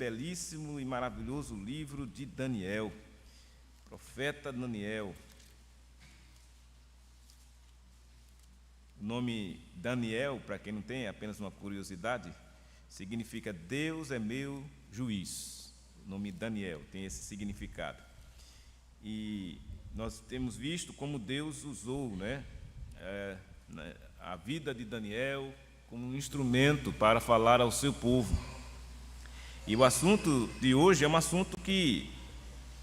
Belíssimo e maravilhoso livro de Daniel, profeta Daniel. O nome Daniel, para quem não tem, é apenas uma curiosidade, significa Deus é meu juiz. O nome Daniel tem esse significado. E nós temos visto como Deus usou a vida de Daniel como um instrumento para falar ao seu povo. E o assunto de hoje é um assunto que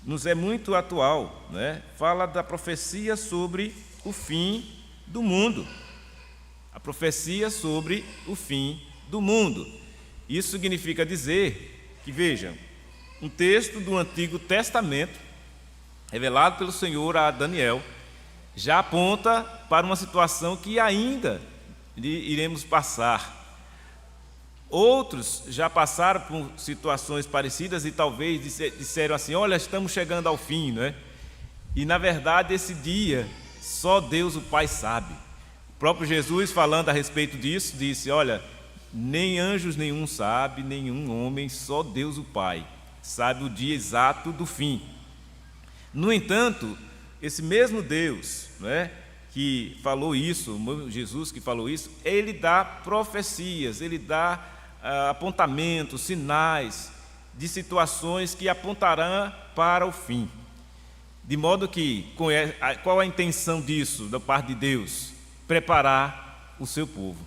nos é muito atual, Fala da profecia sobre o fim do mundo. A profecia sobre o fim do mundo. Isso significa dizer que, vejam, um texto do Antigo Testamento, revelado pelo Senhor a Daniel, já aponta para uma situação que ainda iremos passar. Outros já passaram por situações parecidas e talvez disseram assim: olha, estamos chegando ao fim, E na verdade esse dia só Deus o Pai sabe. O próprio Jesus, falando a respeito disso, disse: olha, nem anjos nenhum sabe, nenhum homem, só Deus o Pai sabe o dia exato do fim. No entanto, esse mesmo Deus, que falou isso, Jesus que falou isso, ele dá profecias, ele dá apontamentos, sinais de situações que apontarão para o fim. De modo que, qual a intenção disso da parte de Deus? Preparar o seu povo.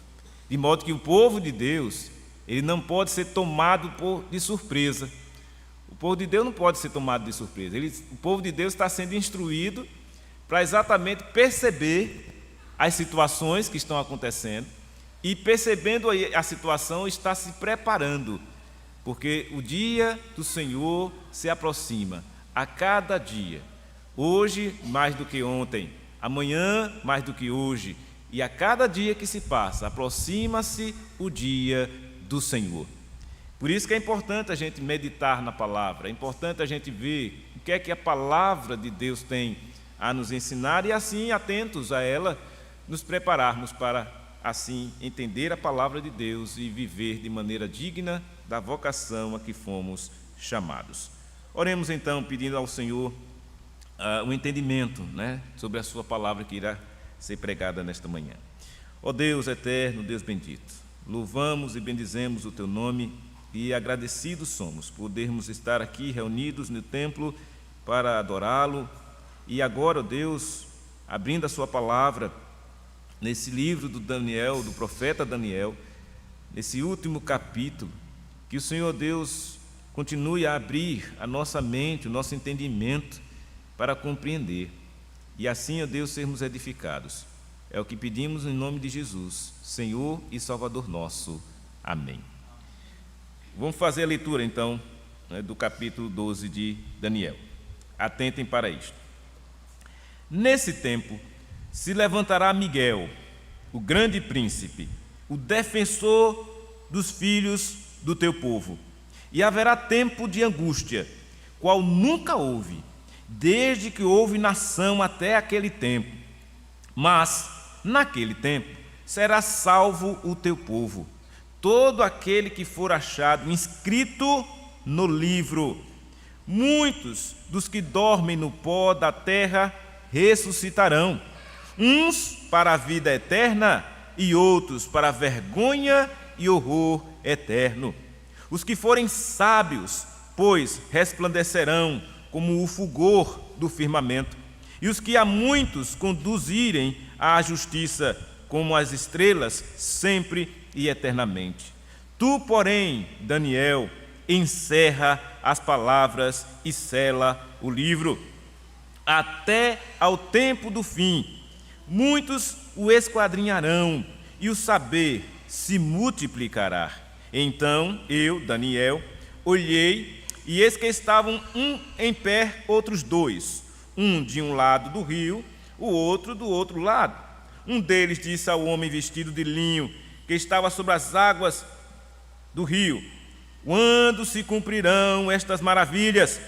De modo que o povo de Deus, ele não pode ser tomado de surpresa. O povo de Deus não pode ser tomado de surpresa. O povo de Deus está sendo instruído para exatamente perceber as situações que estão acontecendo e, percebendo a situação, está se preparando, porque o dia do Senhor se aproxima a cada dia. Hoje mais do que ontem, amanhã mais do que hoje, e a cada dia que se passa, aproxima-se o dia do Senhor. Por isso que é importante a gente meditar na palavra, é importante a gente ver o que é que a palavra de Deus tem a nos ensinar e assim, atentos a ela, nos prepararmos para assim entender a palavra de Deus e viver de maneira digna da vocação a que fomos chamados. Oremos então, pedindo ao Senhor um entendimento, sobre a sua palavra que irá ser pregada nesta manhã. Ó Deus eterno, Deus bendito, louvamos e bendizemos o teu nome e agradecidos somos por podermos estar aqui reunidos no templo para adorá-lo. E agora, ó Deus, abrindo a sua palavra nesse livro do Daniel, do profeta Daniel, nesse último capítulo, que o Senhor Deus continue a abrir a nossa mente, o nosso entendimento para compreender e assim, ó Deus, sermos edificados. É o que pedimos em nome de Jesus, Senhor e Salvador nosso. Amém. Vamos fazer a leitura então do capítulo 12 de Daniel. Atentem para isto. Nesse tempo se levantará Miguel, o grande príncipe, o defensor dos filhos do teu povo, e haverá tempo de angústia, qual nunca houve, desde que houve nação até aquele tempo. Mas, naquele tempo, será salvo o teu povo, todo aquele que for achado inscrito no livro. Muitos dos que dormem no pó da terra ressuscitarão, uns para a vida eterna e outros para a vergonha e horror eterno. Os que forem sábios, pois resplandecerão como o fulgor do firmamento, e os que a muitos conduzirem à justiça como as estrelas, sempre e eternamente. Tu, porém, Daniel, encerra as palavras e sela o livro, até ao tempo do fim. Muitos o esquadrinharão, e o saber se multiplicará. Então eu, Daniel, olhei, e eis que estavam em pé outros dois, um de um lado do rio, o outro do outro lado. Um deles disse ao homem vestido de linho, que estava sobre as águas do rio: quando se cumprirão estas maravilhas?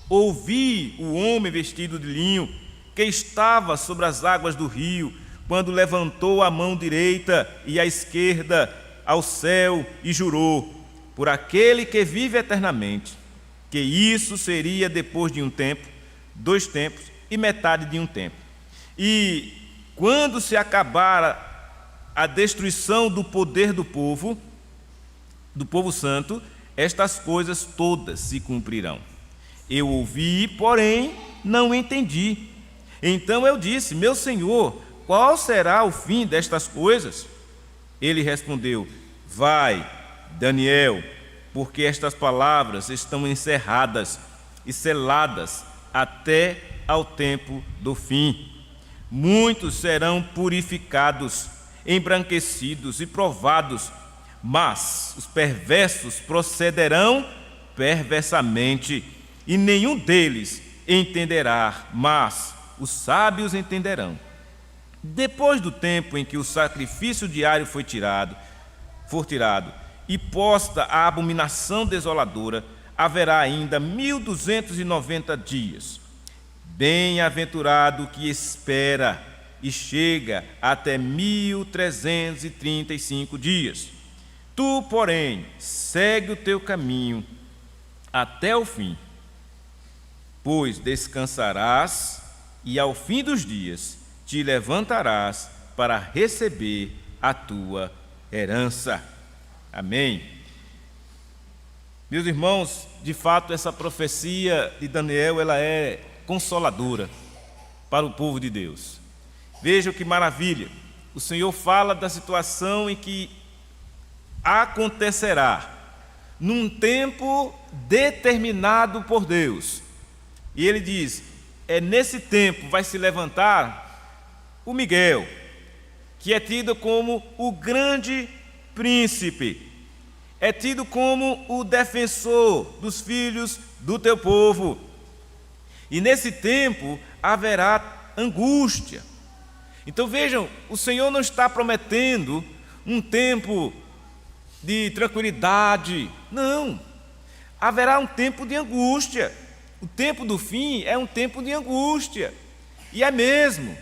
Ouvi o homem vestido de linho, que estava sobre as águas do rio, quando levantou a mão direita e a esquerda ao céu e jurou: por aquele que vive eternamente, que isso seria depois de um tempo, 2 tempos e metade de um tempo. E quando se acabar a destruição do poder do povo santo, estas coisas todas se cumprirão. Eu ouvi, porém não entendi. Então eu disse: meu Senhor, qual será o fim destas coisas? Ele respondeu: vai, Daniel, porque estas palavras estão encerradas e seladas até ao tempo do fim. Muitos serão purificados, embranquecidos e provados, mas os perversos procederão perversamente, e nenhum deles entenderá, mas os sábios entenderão. Depois do tempo em que o sacrifício diário for tirado, e posta a abominação desoladora, haverá ainda 1290 dias. Bem-aventurado que espera e chega até 1335 dias. Tu, porém, segue o teu caminho até o fim, pois descansarás e ao fim dos dias te levantarás para receber a tua herança. Amém. Meus irmãos, de fato essa profecia de Daniel, ela é consoladora para o povo de Deus. Vejam que maravilha, o Senhor fala da situação em que acontecerá num tempo determinado por Deus. E ele diz: nesse tempo vai se levantar o Miguel, que é tido como o grande príncipe, é tido como o defensor dos filhos do teu povo. E nesse tempo haverá angústia. Então vejam, o Senhor não está prometendo um tempo de tranquilidade, não. Haverá um tempo de angústia. O tempo do fim é um tempo de angústia. E é mesmo.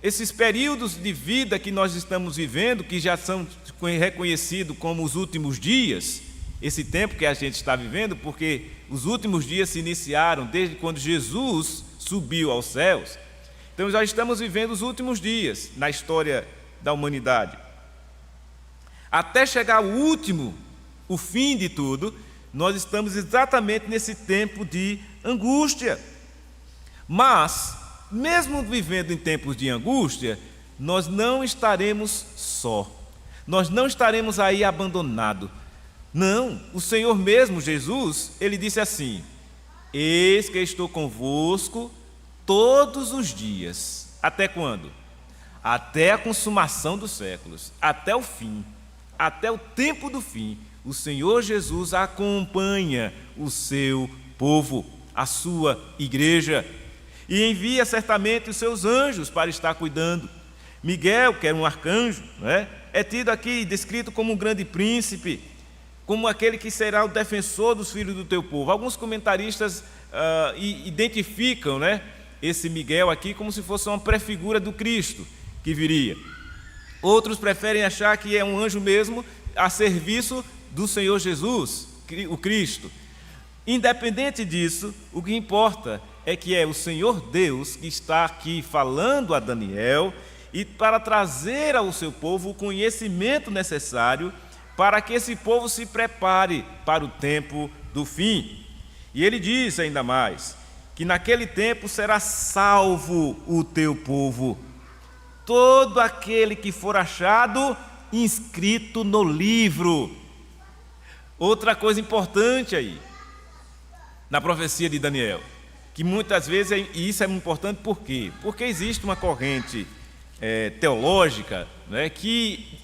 Esses períodos de vida que nós estamos vivendo, que já são reconhecidos como os últimos dias, esse tempo que a gente está vivendo, porque os últimos dias se iniciaram desde quando Jesus subiu aos céus. Então já estamos vivendo os últimos dias na história da humanidade. Até chegar o último, o fim de tudo, nós estamos exatamente nesse tempo de angústia. Mas, mesmo vivendo em tempos de angústia, nós não estaremos só. Nós não estaremos aí abandonados. Não, o Senhor mesmo, Jesus, ele disse assim: eis que estou convosco todos os dias. Até quando? Até a consumação dos séculos, até o fim, até o tempo do fim. O Senhor Jesus acompanha o seu povo, a sua igreja, e envia certamente os seus anjos para estar cuidando. Miguel, que era um arcanjo, é tido aqui, descrito como um grande príncipe, como aquele que será o defensor dos filhos do teu povo. Alguns comentaristas identificam esse Miguel aqui como se fosse uma prefigura do Cristo que viria. Outros preferem achar que é um anjo mesmo a serviço do Senhor Jesus, o Cristo. Independente disso, o que importa é que é o Senhor Deus que está aqui falando a Daniel e para trazer ao seu povo o conhecimento necessário para que esse povo se prepare para o tempo do fim. E ele diz ainda mais, que naquele tempo será salvo o teu povo, todo aquele que for achado inscrito no livro. Outra coisa importante aí, na profecia de Daniel, que muitas vezes, e isso é importante por quê? Porque existe uma corrente teológica que,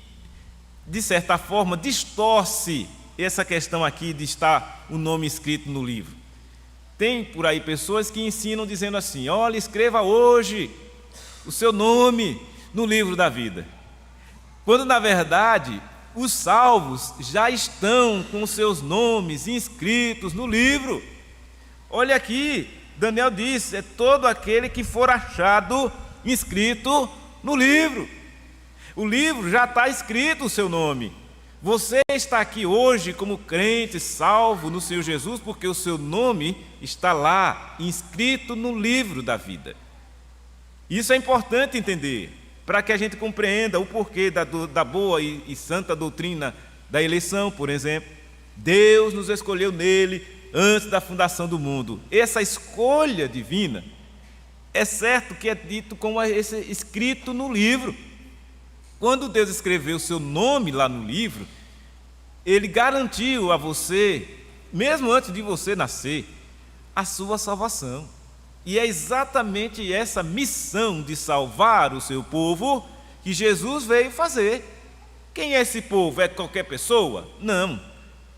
de certa forma, distorce essa questão aqui de estar o nome escrito no livro. Tem por aí pessoas que ensinam dizendo assim: olha, escreva hoje o seu nome no livro da vida. Quando, na verdade, os salvos já estão com seus nomes inscritos no livro. Olha aqui, Daniel diz: é todo aquele que for achado inscrito no livro. O livro já está escrito o seu nome. Você está aqui hoje como crente, salvo no Senhor Jesus, porque o seu nome está lá, inscrito no livro da vida. Isso é importante entender, para que a gente compreenda o porquê da boa e santa doutrina da eleição, por exemplo. Deus nos escolheu nele antes da fundação do mundo. Essa escolha divina é certo que é dito como escrito no livro. Quando Deus escreveu o seu nome lá no livro, Ele garantiu a você, mesmo antes de você nascer, a sua salvação. E é exatamente essa missão de salvar o seu povo que Jesus veio fazer. Quem é esse povo? É qualquer pessoa? Não.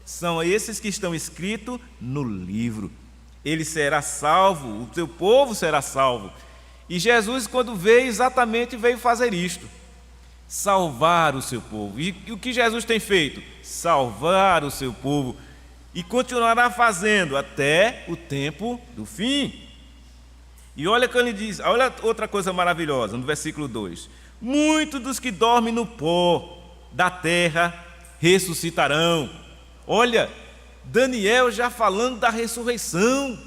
São esses que estão escritos no livro. Ele será salvo, o seu povo será salvo. E Jesus, quando veio, exatamente veio fazer isto: salvar o seu povo. E o que Jesus tem feito? Salvar o seu povo. E continuará fazendo até o tempo do fim. E olha que ele diz, olha outra coisa maravilhosa, no versículo 2: muitos dos que dormem no pó da terra ressuscitarão. Olha, Daniel já falando da ressurreição.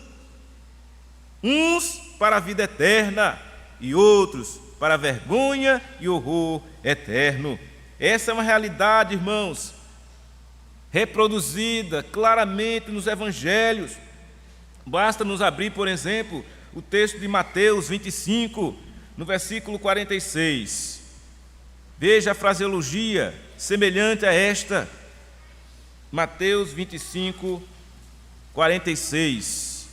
Uns para a vida eterna e outros para a vergonha e horror eterno. Essa é uma realidade, irmãos, reproduzida claramente nos evangelhos. Basta nos abrir, por exemplo, o texto de Mateus 25, no versículo 46. Veja a fraseologia semelhante a esta. Mateus 25, 46.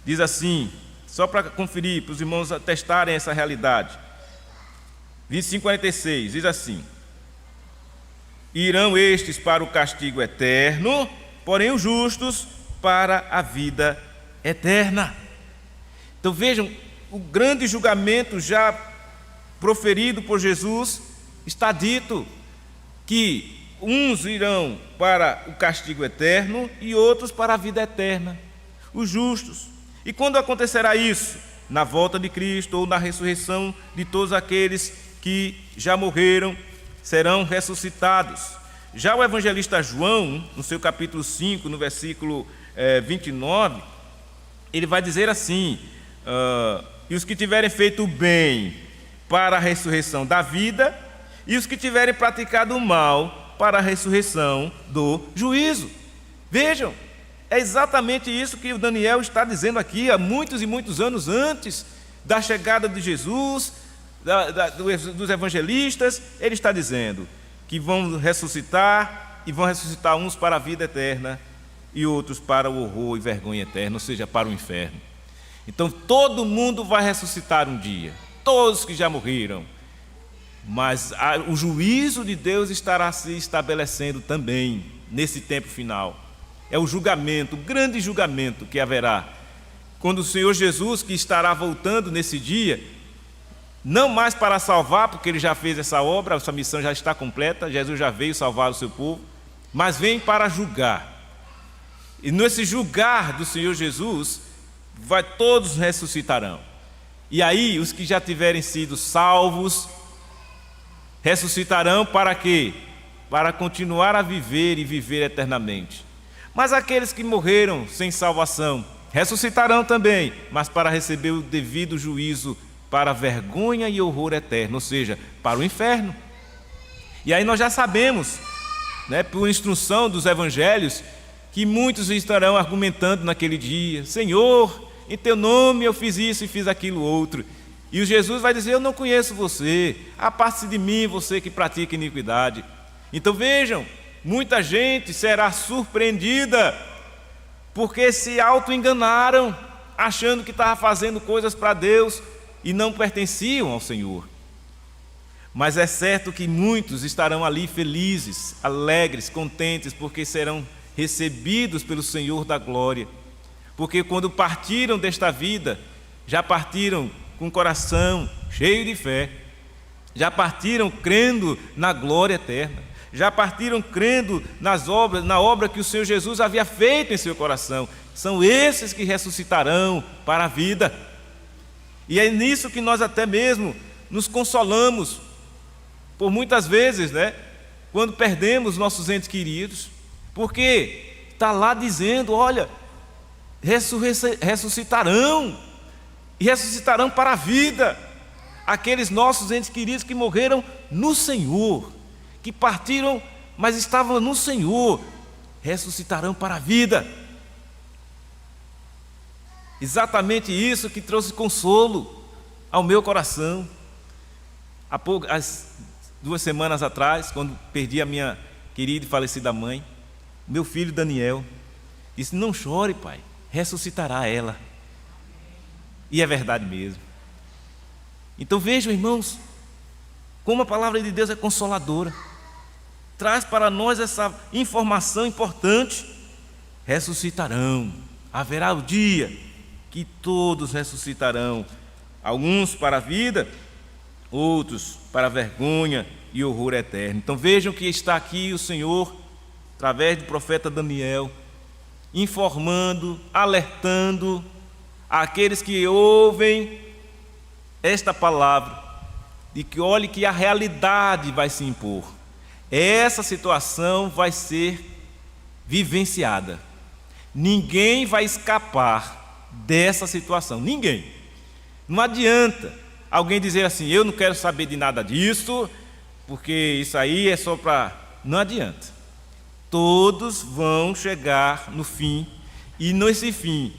Diz assim, só para conferir, para os irmãos atestarem essa realidade. 25, 46, diz assim: irão estes para o castigo eterno, porém os justos para a vida eterna. Então vejam, o grande julgamento já proferido por Jesus, está dito que uns irão para o castigo eterno e outros para a vida eterna, os justos. E quando acontecerá isso? Na volta de Cristo ou na ressurreição de todos aqueles que já morreram, serão ressuscitados. Já o evangelista João, no seu capítulo 5, no versículo 29, ele vai dizer assim: e os que tiverem feito o bem para a ressurreição da vida, e os que tiverem praticado o mal para a ressurreição do juízo. Vejam, é exatamente isso que o Daniel está dizendo aqui, há muitos e muitos anos antes da chegada de Jesus, dos evangelistas. Ele está dizendo que vão ressuscitar, e vão ressuscitar uns para a vida eterna e outros para o horror e vergonha eterna, ou seja, para o inferno. Então todo mundo vai ressuscitar um dia, todos que já morreram, mas o juízo de Deus estará se estabelecendo também nesse tempo final. É o julgamento, o grande julgamento que haverá, quando o Senhor Jesus, que estará voltando nesse dia, não mais para salvar, porque Ele já fez essa obra, a sua missão já está completa, Jesus já veio salvar o seu povo, mas vem para julgar. E nesse julgar do Senhor Jesus, todos ressuscitarão. E aí os que já tiverem sido salvos ressuscitarão para quê? Para continuar a viver e viver eternamente. Mas aqueles que morreram sem salvação ressuscitarão também, mas para receber o devido juízo, para vergonha e horror eterno, ou seja, para o inferno. E aí nós já sabemos, por instrução dos evangelhos, que muitos estarão argumentando naquele dia: Senhor, em teu nome eu fiz isso e fiz aquilo outro. E o Jesus vai dizer: eu não conheço você, aparte-se de mim, você que pratica iniquidade. Então vejam, muita gente será surpreendida, porque se auto-enganaram, achando que estavam fazendo coisas para Deus e não pertenciam ao Senhor. Mas é certo que muitos estarão ali felizes, alegres, contentes, porque serão recebidos pelo Senhor da glória. Porque quando partiram desta vida, já partiram com o coração cheio de fé, já partiram crendo na glória eterna, já partiram crendo na obra que o Senhor Jesus havia feito em seu coração. São esses que ressuscitarão para a vida. E é nisso que nós até mesmo nos consolamos, por muitas vezes, quando perdemos nossos entes queridos, porque está lá dizendo, olha, ressuscitarão, e ressuscitarão para a vida, aqueles nossos entes queridos que morreram no Senhor, que partiram, mas estavam no Senhor, ressuscitarão para a vida. Exatamente isso que trouxe consolo ao meu coração. Há 2 semanas atrás, quando perdi a minha querida e falecida mãe, meu filho Daniel disse: não chore, pai, ressuscitará ela. E é verdade mesmo. Então vejam, irmãos, como a palavra de Deus é consoladora, traz para nós essa informação importante: ressuscitarão, haverá o dia que todos ressuscitarão, alguns para a vida, outros para a vergonha e horror eterno. Então vejam que está aqui o Senhor, através do profeta Daniel, informando, alertando aqueles que ouvem esta palavra, de que olhe que a realidade vai se impor. Essa situação vai ser vivenciada. Ninguém vai escapar dessa situação, ninguém. Não adianta alguém dizer assim: eu não quero saber de nada disso, porque isso aí é só para... Não adianta. Todos vão chegar no fim, e nesse fim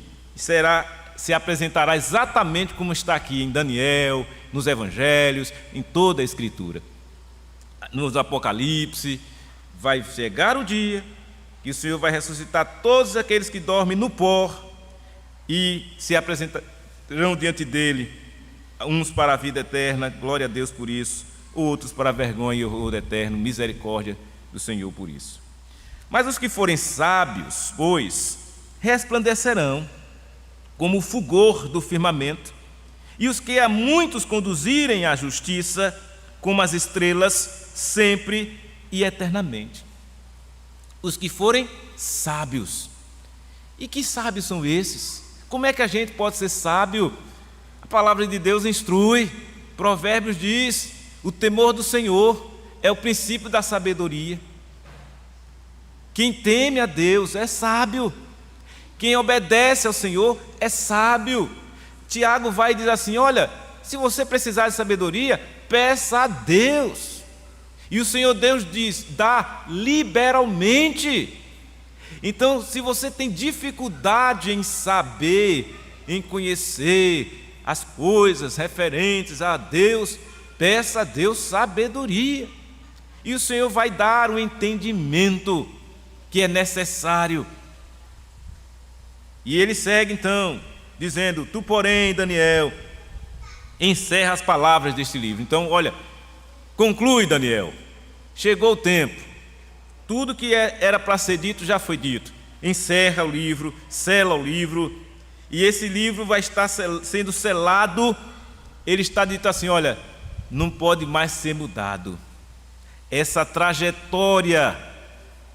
se apresentará exatamente como está aqui em Daniel, nos Evangelhos, em toda a Escritura. Nos Apocalipse, vai chegar o dia que o Senhor vai ressuscitar todos aqueles que dormem no pó e se apresentarão diante dele, uns para a vida eterna, glória a Deus por isso, outros para a vergonha e horror eterno, misericórdia do Senhor por isso. Mas os que forem sábios, pois, resplandecerão como o fulgor do firmamento, e os que a muitos conduzirem à justiça, como as estrelas, sempre e eternamente. Os que forem sábios. E que sábios são esses? Como é que a gente pode ser sábio? A palavra de Deus instrui, Provérbios diz: o temor do Senhor é o princípio da sabedoria. Quem teme a Deus é sábio. Quem obedece ao Senhor é sábio. Tiago vai dizer assim: olha, se você precisar de sabedoria, peça a Deus. E o Senhor Deus diz: dá liberalmente. Então, se você tem dificuldade em saber, em conhecer as coisas referentes a Deus, peça a Deus sabedoria. E o Senhor vai dar o entendimento que é necessário. E ele segue então, dizendo: tu, porém, Daniel, encerra as palavras deste livro. Então, olha, conclui, Daniel, chegou o tempo, tudo que era para ser dito já foi dito. Encerra o livro, sela o livro, e esse livro vai estar sendo selado. Ele está dito assim: olha, não pode mais ser mudado. Essa trajetória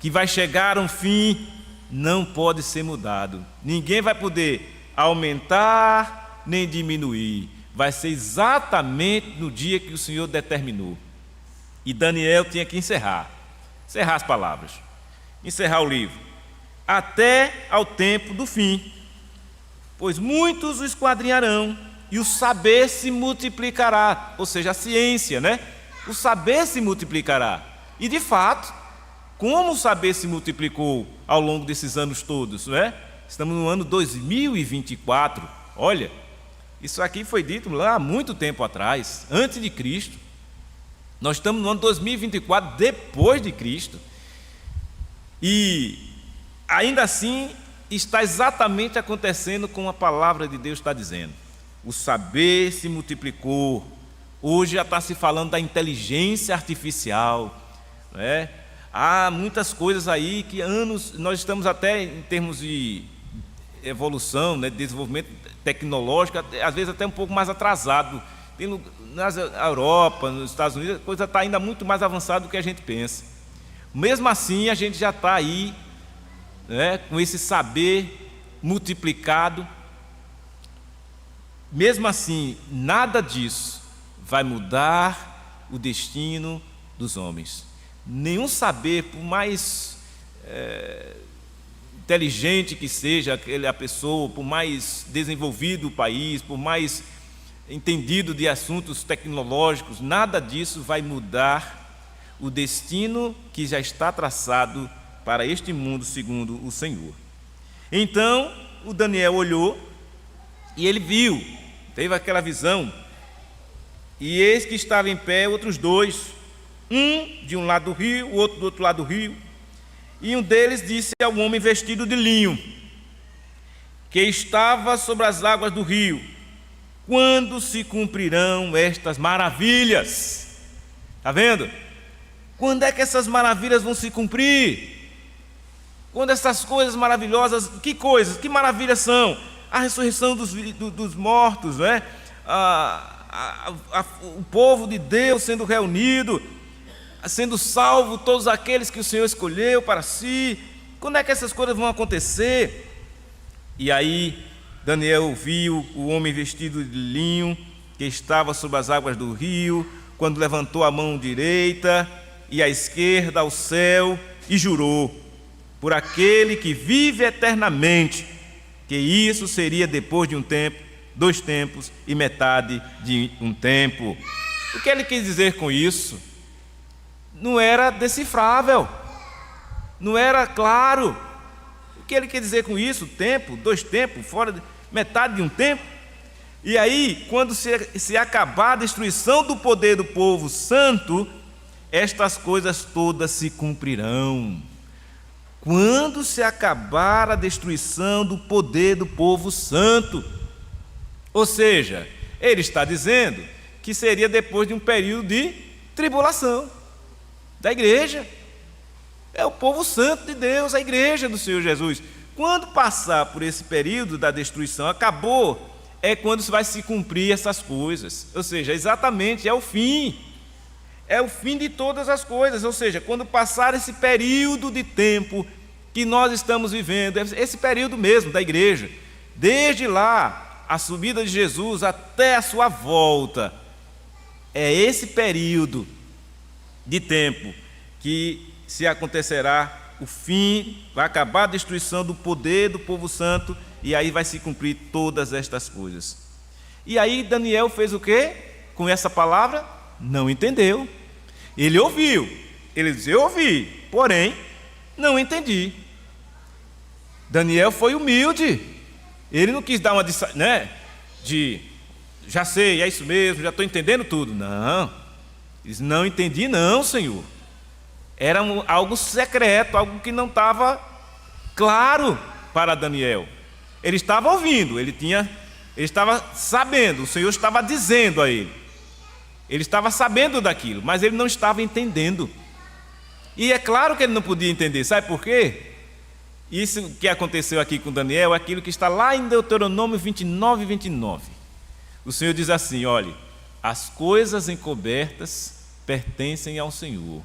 que vai chegar a um fim não pode ser mudado. Ninguém vai poder aumentar nem diminuir. Vai ser exatamente no dia que o Senhor determinou. E Daniel tinha que encerrar as palavras, encerrar o livro, até ao tempo do fim. Pois muitos o esquadrinharão, e o saber se multiplicará. Ou seja, a ciência, né? O saber se multiplicará. E de fato, como o saber se multiplicou ao longo desses anos todos, não é? Estamos no ano 2024. Olha, isso aqui foi dito lá há muito tempo atrás, antes de Cristo. Nós estamos no ano 2024, depois de Cristo. E ainda assim está exatamente acontecendo como a palavra de Deus está dizendo. O saber se multiplicou. Hoje já está se falando da inteligência artificial, não é? Há muitas coisas aí que nós estamos até em termos de evolução, né, desenvolvimento tecnológico, às vezes até um pouco mais atrasado. Na Europa, nos Estados Unidos, a coisa está ainda muito mais avançada do que a gente pensa. Mesmo assim, a gente já está aí, né, com esse saber multiplicado. Mesmo assim, nada disso vai mudar o destino dos homens. nenhum saber, por mais inteligente que seja a pessoa, por mais desenvolvido o país, por mais entendido de assuntos tecnológicos, nada disso vai mudar o destino que já está traçado para este mundo segundo o Senhor. Então, o Daniel olhou e ele viu, teve aquela visão, e eis que estava em pé outros dois, um de um lado do rio, o outro do outro lado do rio, e um deles disse ao homem vestido de linho, que estava sobre as águas do rio: quando se cumprirão estas maravilhas? Está vendo? Quando é que essas maravilhas vão se cumprir? Quando essas coisas maravilhosas, que maravilhas são? A ressurreição dos mortos, né? O povo de Deus sendo reunido, sendo salvo todos aqueles que o Senhor escolheu para si. Quando é que essas coisas vão acontecer? E aí Daniel viu o homem vestido de linho, que estava sobre as águas do rio, quando levantou a mão direita e a esquerda ao céu e jurou, por aquele que vive eternamente, que isso seria depois de um tempo, 2 tempos e metade de um tempo. O que ele quis dizer com isso? Não era decifrável, não era claro. O que ele quer dizer com isso? Tempo, 2 tempos, fora de metade de um tempo. E aí, quando se acabar a destruição do poder do povo santo, estas coisas todas se cumprirão. Quando se acabar a destruição do poder do povo santo. Ou seja, ele está dizendo que seria depois de um período de tribulação da igreja. É o povo santo de Deus, a igreja do Senhor Jesus. Quando passar por esse período da destruição, acabou, é quando vai se cumprir essas coisas. Ou seja, exatamente, é o fim de todas as coisas. Ou seja, quando passar esse período de tempo que nós estamos vivendo, esse período mesmo da igreja, desde lá, a subida de Jesus até a sua volta, é esse período de tempo que se acontecerá o fim, vai acabar a destruição do poder do povo santo, e aí vai se cumprir todas estas coisas. E aí Daniel fez o quê? Com essa palavra, não entendeu. Ele ouviu, ele disse: eu ouvi, porém não entendi. Daniel foi humilde, ele não quis dar uma de já sei, é isso mesmo, já estou entendendo tudo. Não, ele disse: não entendi não, Senhor. Era algo secreto, algo que não estava claro para Daniel. Ele estava ouvindo, ele estava sabendo, o Senhor estava dizendo a ele. Ele estava sabendo daquilo, mas ele não estava entendendo. E é claro que ele não podia entender, sabe por quê? Isso que aconteceu aqui com Daniel é aquilo que está lá em Deuteronômio 29, 29. O Senhor diz assim: olhe, as coisas encobertas pertencem ao Senhor.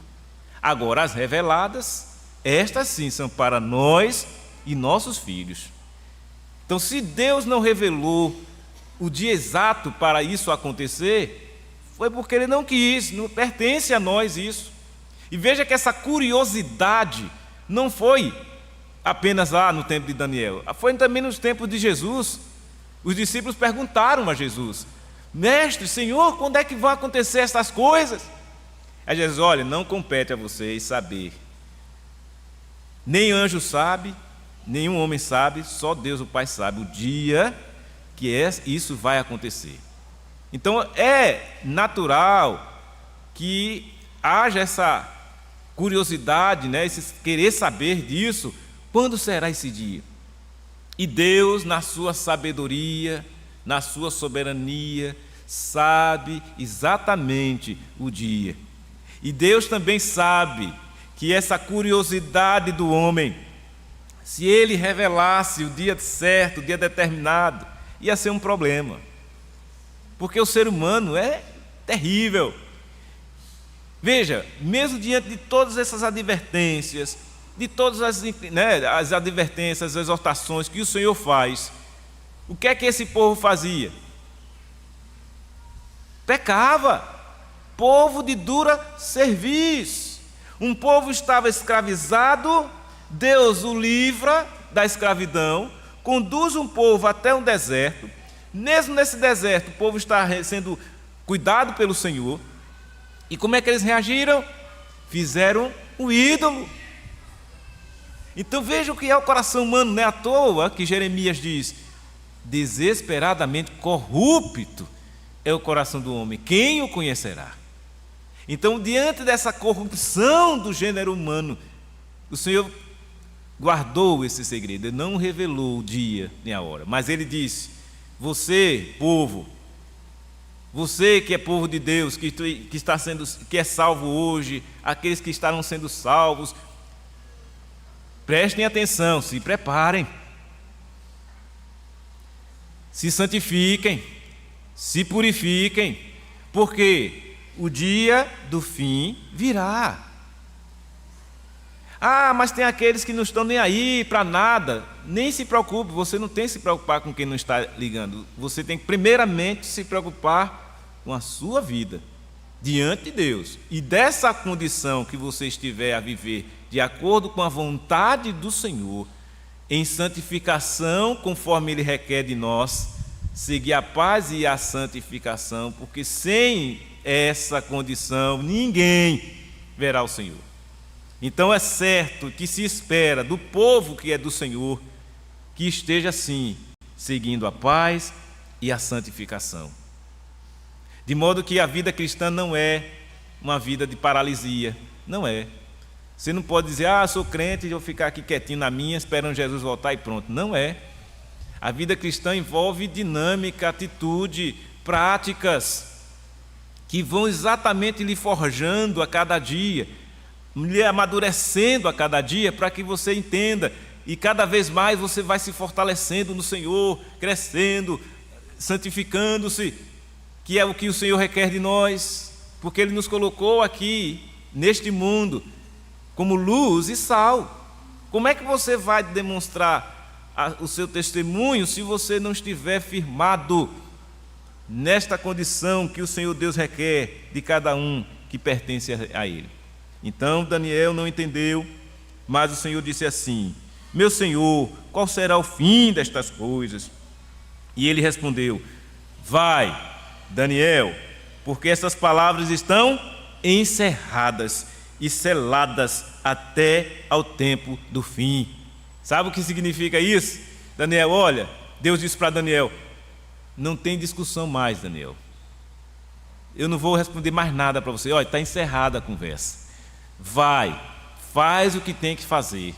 Agora, as reveladas, estas sim são para nós e nossos filhos. Então, se Deus não revelou o dia exato para isso acontecer, foi porque Ele não quis, não pertence a nós isso. E veja que essa curiosidade não foi apenas lá no tempo de Daniel, foi também nos tempos de Jesus. Os discípulos perguntaram a Jesus: Mestre, Senhor, quando é que vão acontecer essas coisas? Aí Jesus: olha, não compete a vocês saber. Nem anjo sabe, nenhum homem sabe, só Deus o Pai sabe o dia que isso vai acontecer. Então é natural que haja essa curiosidade, esse querer saber disso. Quando será esse dia? E Deus, na sua sabedoria, na sua soberania, sabe exatamente o dia. E Deus também sabe que essa curiosidade do homem, se ele revelasse o dia certo, o dia determinado, ia ser um problema. Porque o ser humano é terrível. Veja, mesmo diante de todas essas advertências, de todas as advertências, as exortações que o Senhor faz, o que é que esse povo fazia? Pecava. Povo de dura cerviz, Um povo estava escravizado, Deus o livra da escravidão, conduz um povo até um deserto. Mesmo nesse deserto, o povo está sendo cuidado pelo Senhor. E como é que eles reagiram? Fizeram um ídolo. Então vejam o que é o coração humano, não é à toa que Jeremias diz: desesperadamente corrupto é o coração do homem, quem o conhecerá? Então, diante dessa corrupção do gênero humano, o Senhor guardou esse segredo, ele não revelou o dia nem a hora, mas ele disse: você, povo, você que é povo de Deus, que é salvo hoje, aqueles que estarão sendo salvos, prestem atenção, se preparem, se santifiquem, se purifiquem, porque o dia do fim virá. Ah, mas tem aqueles que não estão nem aí para nada. Nem se preocupe, você não tem que se preocupar com quem não está ligando. Você tem que primeiramente se preocupar com a sua vida diante de Deus. E dessa condição que você estiver a viver de acordo com a vontade do Senhor, em santificação, conforme Ele requer de nós, seguir a paz e a santificação, porque sem essa condição ninguém verá o Senhor. Então é certo que se espera do povo que é do Senhor que esteja assim, seguindo a paz e a santificação. De modo que a vida cristã não é uma vida de paralisia, não é. Você não pode dizer: sou crente e vou ficar aqui quietinho na minha, esperando Jesus voltar e pronto. Não é. A vida cristã envolve dinâmica, atitude, práticas que vão exatamente lhe forjando a cada dia, lhe amadurecendo a cada dia, para que você entenda, e cada vez mais você vai se fortalecendo no Senhor, crescendo, santificando-se, que é o que o Senhor requer de nós, porque Ele nos colocou aqui, neste mundo, como luz e sal. Como é que você vai demonstrar o seu testemunho se você não estiver firmado nesta condição que o Senhor Deus requer de cada um que pertence a Ele? Então Daniel não entendeu, mas o Senhor disse assim: meu Senhor, qual será o fim destas coisas? E ele respondeu: vai, Daniel, porque essas palavras estão encerradas e seladas até ao tempo do fim. Sabe o que significa isso? Daniel, olha, Deus disse para Daniel: não tem discussão mais, Daniel. Eu não vou responder mais nada para você. Olha, está encerrada a conversa. Vai, faz o que tem que fazer.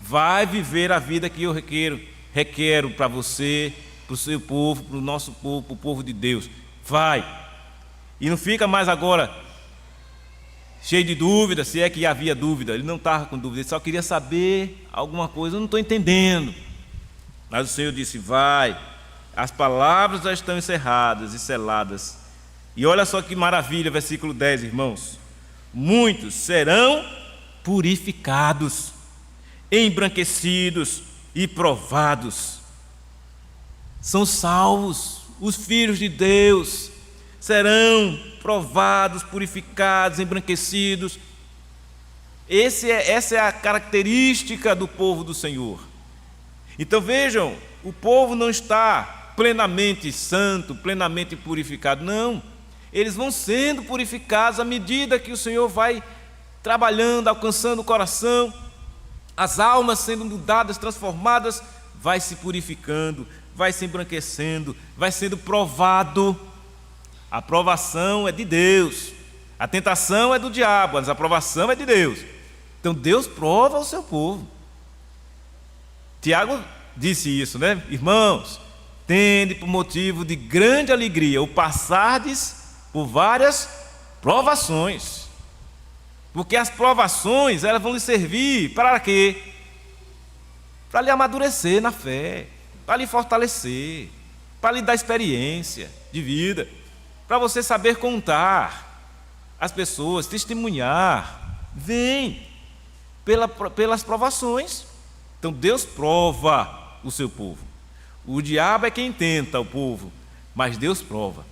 Vai viver a vida que eu requero para você, para o seu povo, para o nosso povo, para o povo de Deus. Vai. E não fica mais agora cheio de dúvida, se é que havia dúvida. Ele não estava com dúvida, ele só queria saber alguma coisa. Eu não estou entendendo. Mas o Senhor disse: vai, as palavras já estão encerradas e seladas. E olha só que maravilha, versículo 10, irmãos: muitos serão purificados, embranquecidos e provados. São salvos, os filhos de Deus serão provados, purificados, embranquecidos. Essa é a característica do povo do Senhor. Então vejam, o povo não está plenamente santo, plenamente purificado, não. Eles vão sendo purificados à medida que o Senhor vai trabalhando, alcançando o coração, as almas sendo mudadas, transformadas, vai se purificando, vai se embranquecendo, vai sendo provado. A aprovação é de Deus, a tentação é do diabo, mas a aprovação é de Deus. Então Deus prova o seu povo. Tiago disse isso, né? Irmãos, tende por motivo de grande alegria o passardes por várias provações, porque as provações, elas vão lhe servir para quê? Para lhe amadurecer na fé, para lhe fortalecer, para lhe dar experiência de vida, para você saber contar as pessoas, testemunhar. Vem pelas provações. Então Deus prova o seu povo. O diabo é quem tenta o povo, mas Deus prova.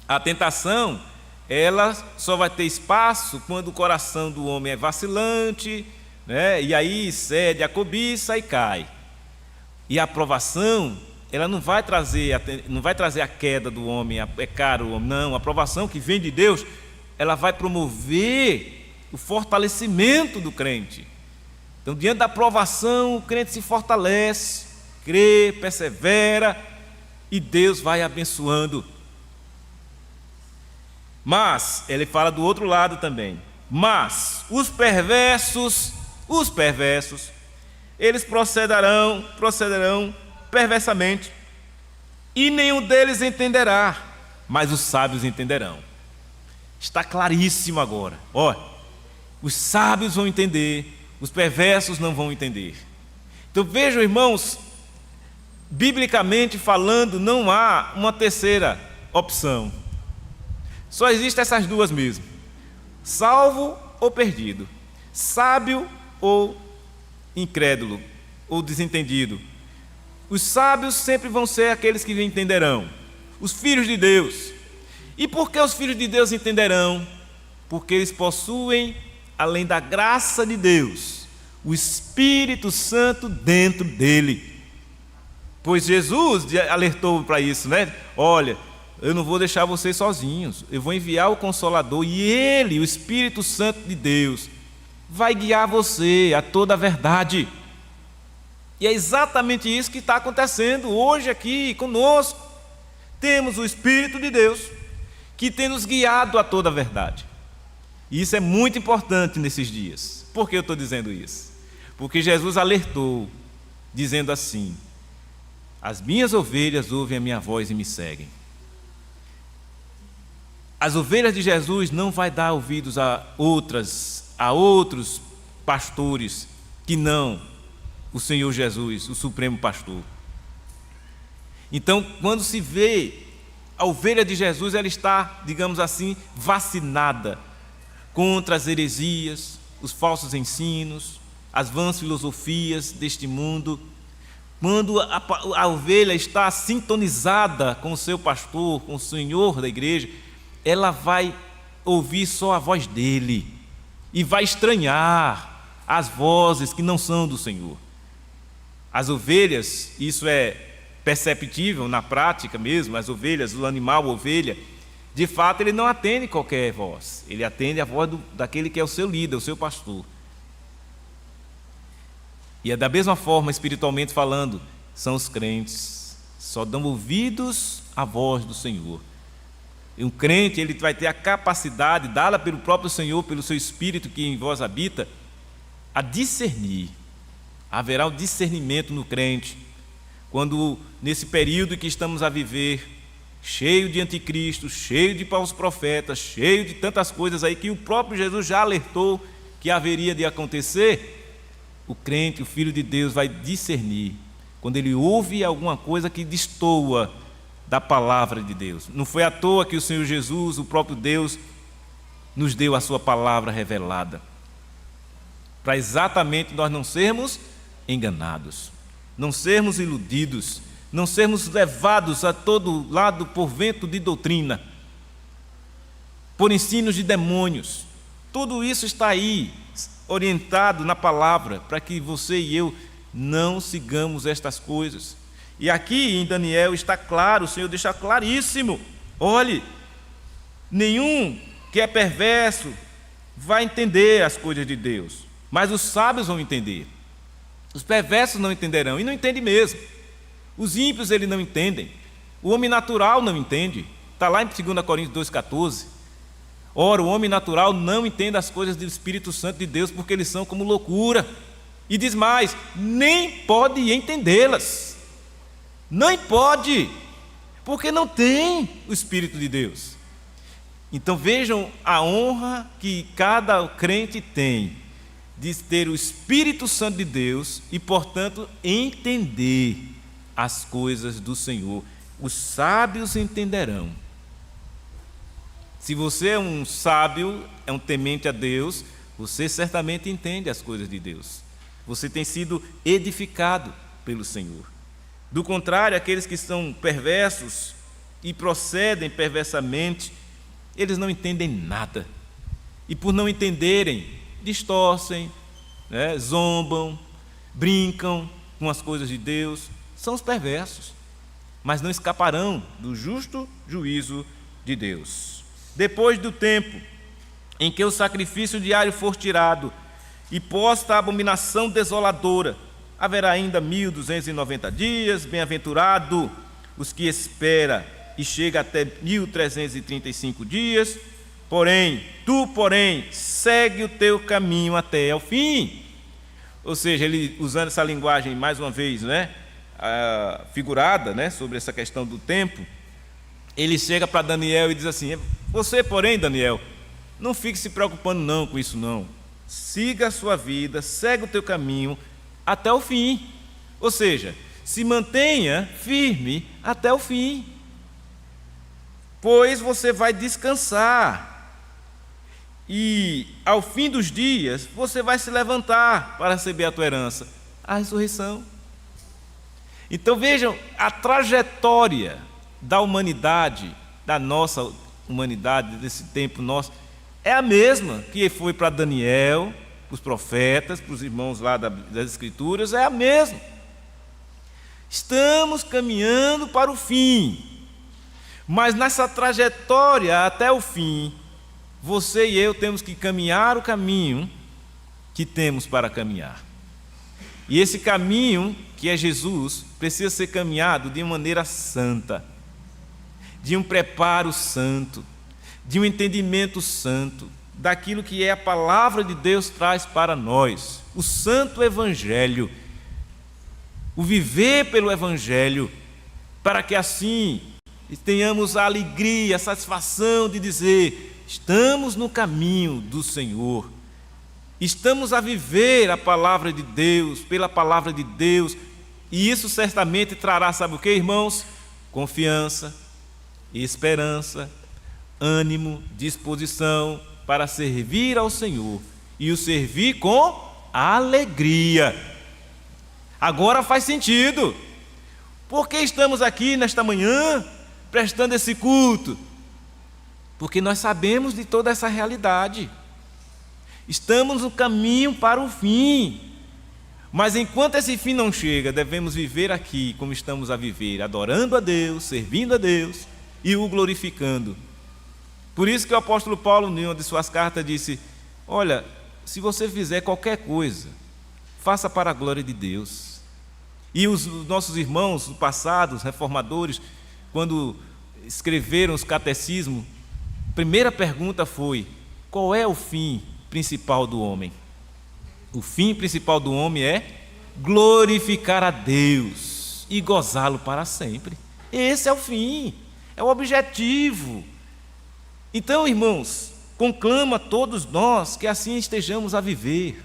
A tentação ela só vai ter espaço quando o coração do homem é vacilante, né? E aí cede a cobiça e cai. E a aprovação, ela não vai trazer a queda do homem, a pecar o homem, não. A aprovação que vem de Deus, ela vai promover o fortalecimento do crente. Então, diante da aprovação, o crente se fortalece, crê, persevera, e Deus vai abençoando. Mas, ele fala do outro lado também. Mas os perversos, eles procederão perversamente, e nenhum deles entenderá, mas os sábios entenderão. Está claríssimo agora. Olha, os sábios vão entender, os perversos não vão entender. Então vejam, irmãos, biblicamente falando, não há uma terceira opção. Só existem essas duas mesmo: salvo ou perdido, sábio ou incrédulo ou desentendido. Os sábios sempre vão ser aqueles que entenderão, os filhos de Deus. E por que os filhos de Deus entenderão? Porque eles possuem, além da graça de Deus, o Espírito Santo dentro dele. Pois Jesus alertou para isso, né? Olha, eu não vou deixar vocês sozinhos, eu vou enviar o Consolador, e Ele, o Espírito Santo de Deus, vai guiar você a toda a verdade. E é exatamente isso que está acontecendo hoje aqui conosco. Temos o Espírito de Deus que tem nos guiado a toda a verdade. E isso é muito importante nesses dias. Por que eu estou dizendo isso? Porque Jesus alertou, dizendo assim: as minhas ovelhas ouvem a minha voz e me seguem. As ovelhas de Jesus não vai dar ouvidos a outros pastores que não o Senhor Jesus, o Supremo Pastor. Então, quando se vê a ovelha de Jesus, ela está, digamos assim, vacinada contra as heresias, os falsos ensinos, as vãs filosofias deste mundo. Quando a ovelha está sintonizada com o seu pastor, com o Senhor da igreja, ela vai ouvir só a voz dele e vai estranhar as vozes que não são do Senhor. As ovelhas, isso é perceptível na prática mesmo, as ovelhas, o animal ovelha, de fato ele não atende qualquer voz, ele atende a voz daquele que é o seu líder, o seu pastor. E é da mesma forma, espiritualmente falando, são os crentes, só dão ouvidos à voz do Senhor. E um crente, ele vai ter a capacidade, dada pelo próprio Senhor, pelo seu Espírito que em vós habita, a discernir. Haverá um discernimento no crente, quando nesse período que estamos a viver, cheio de anticristo, cheio de falsos profetas, cheio de tantas coisas aí que o próprio Jesus já alertou que haveria de acontecer, o crente, o Filho de Deus, vai discernir quando ele ouve alguma coisa que destoa da palavra de Deus. Não foi à toa que o Senhor Jesus, o próprio Deus, nos deu a sua palavra revelada, para exatamente nós não sermos enganados, não sermos iludidos, não sermos levados a todo lado por vento de doutrina, por ensinos de demônios. Tudo isso está aí, orientado na palavra, para que você e eu não sigamos estas coisas. E aqui em Daniel está claro, o Senhor deixa claríssimo: olhe, nenhum que é perverso vai entender as coisas de Deus, mas os sábios vão entender. Os perversos não entenderão, e não entendem mesmo. Os ímpios eles não entendem, o homem natural não entende. Está lá em 2 Coríntios 2,14. Ora, o homem natural não entende as coisas do Espírito Santo de Deus, porque eles são como loucura. E diz mais: nem pode entendê-las. Não pode, porque não tem o Espírito de Deus. Então vejam a honra que cada crente tem de ter o Espírito Santo de Deus e, portanto, entender as coisas do Senhor. Os sábios entenderão. Se você é um sábio, é um temente a Deus, você certamente entende as coisas de Deus. Você tem sido edificado pelo Senhor. Do contrário, aqueles que são perversos e procedem perversamente, eles não entendem nada. E por não entenderem, distorcem, né, zombam, brincam com as coisas de Deus. São os perversos, mas não escaparão do justo juízo de Deus. Depois do tempo em que o sacrifício diário for tirado e posta a abominação desoladora, haverá ainda 1290 dias, bem-aventurado os que espera e chega até 1335 dias, porém, segue o teu caminho até o fim. Ou seja, ele usando essa linguagem mais uma vez, né, figurada, né, sobre essa questão do tempo, ele chega para Daniel e diz assim: você, porém, Daniel, não fique se preocupando não com isso não. Siga a sua vida, segue o teu caminho até o fim. Ou seja, se mantenha firme até o fim, pois você vai descansar. E ao fim dos dias, você vai se levantar para receber a tua herança, a ressurreição. Então vejam, a trajetória da humanidade, da nossa humanidade, desse tempo nosso, é a mesma que foi para Daniel, para os profetas, para os irmãos lá das Escrituras, é a mesma. Estamos caminhando para o fim, mas nessa trajetória até o fim, você e eu temos que caminhar o caminho que temos para caminhar. E esse caminho, que é Jesus, precisa ser caminhado de maneira santa, de um preparo santo, de um entendimento santo, daquilo que a palavra de Deus traz para nós, o santo evangelho, o viver pelo evangelho, para que assim tenhamos a alegria, a satisfação de dizer: estamos no caminho do Senhor, estamos a viver a palavra de Deus, pela palavra de Deus, e isso certamente trará, sabe o que, irmãos? Confiança, esperança, ânimo, disposição para servir ao Senhor, e o servir com alegria. Agora faz sentido. Por que estamos aqui nesta manhã prestando esse culto? Porque nós sabemos de toda essa realidade. Estamos no caminho para o fim. Mas enquanto esse fim não chega, devemos viver aqui como estamos a viver, adorando a Deus, servindo a Deus e o glorificando. Por isso que o apóstolo Paulo, em uma de suas cartas, disse: olha, se você fizer qualquer coisa, faça para a glória de Deus. E os nossos irmãos do passado, os reformadores, quando escreveram os catecismos, a primeira pergunta foi: qual é o fim principal do homem? O fim principal do homem é glorificar a Deus e gozá-lo para sempre. Esse é o fim, é o objetivo. Então, irmãos, conclama a todos nós que assim estejamos a viver,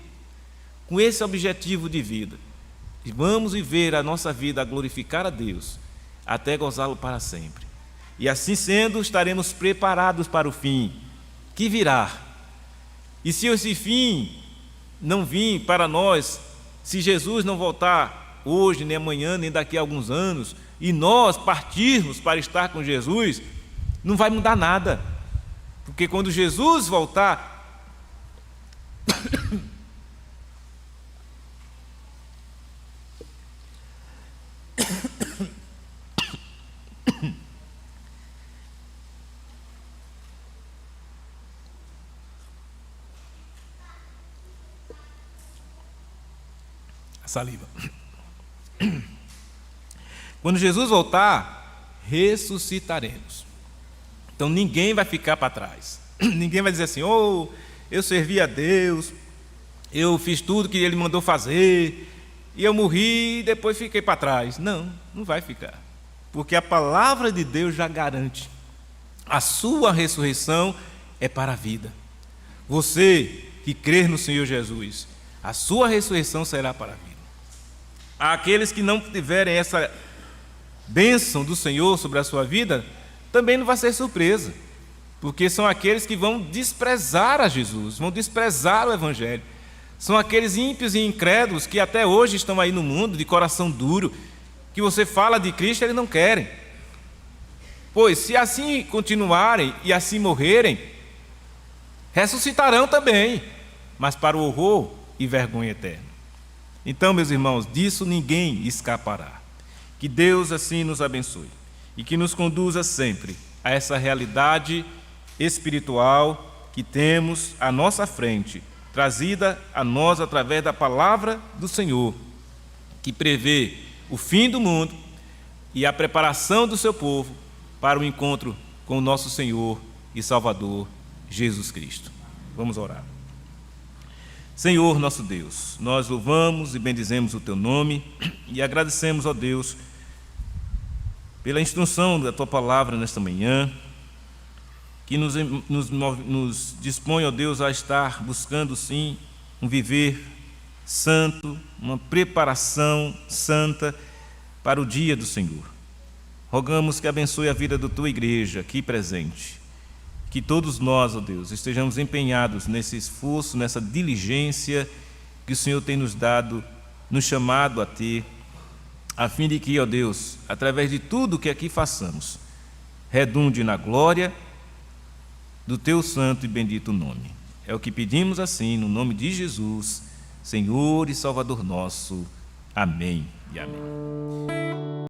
com esse objetivo de vida. E vamos viver a nossa vida a glorificar a Deus, até gozá-lo para sempre. E assim sendo, estaremos preparados para o fim, que virá. E se esse fim não vir para nós, se Jesus não voltar hoje, nem amanhã, nem daqui a alguns anos, e nós partirmos para estar com Jesus, não vai mudar nada. Porque quando Jesus voltar, saliva. Quando Jesus voltar, ressuscitaremos. Então ninguém vai ficar para trás. Ninguém vai dizer assim: oh, eu servi a Deus, eu fiz tudo que Ele mandou fazer, e eu morri e depois fiquei para trás. Não, não vai ficar. Porque a palavra de Deus já garante: a sua ressurreição é para a vida. Você que crer no Senhor Jesus, a sua ressurreição será para a vida. Aqueles que não tiverem essa bênção do Senhor sobre a sua vida, também não vai ser surpresa, porque são aqueles que vão desprezar a Jesus, vão desprezar o Evangelho. São aqueles ímpios e incrédulos que até hoje estão aí no mundo, de coração duro, que você fala de Cristo e eles não querem. Pois se assim continuarem e assim morrerem, ressuscitarão também, mas para o horror e vergonha eterna. Então, meus irmãos, disso ninguém escapará. Que Deus assim nos abençoe e que nos conduza sempre a essa realidade espiritual que temos à nossa frente, trazida a nós através da palavra do Senhor, que prevê o fim do mundo e a preparação do seu povo para o encontro com o nosso Senhor e Salvador, Jesus Cristo. Vamos orar. Senhor nosso Deus, nós louvamos e bendizemos o Teu nome e agradecemos, ó Deus, pela instrução da Tua palavra nesta manhã, que nos dispõe, ó Deus, a estar buscando, sim, um viver santo, uma preparação santa para o dia do Senhor. Rogamos que abençoe a vida da Tua igreja aqui presente, que todos nós, ó Deus, estejamos empenhados nesse esforço, nessa diligência que o Senhor tem nos dado, nos chamado a ter, a fim de que, ó Deus, através de tudo que aqui façamos, redunde na glória do Teu santo e bendito nome. É o que pedimos assim, no nome de Jesus, Senhor e Salvador nosso. Amém e amém.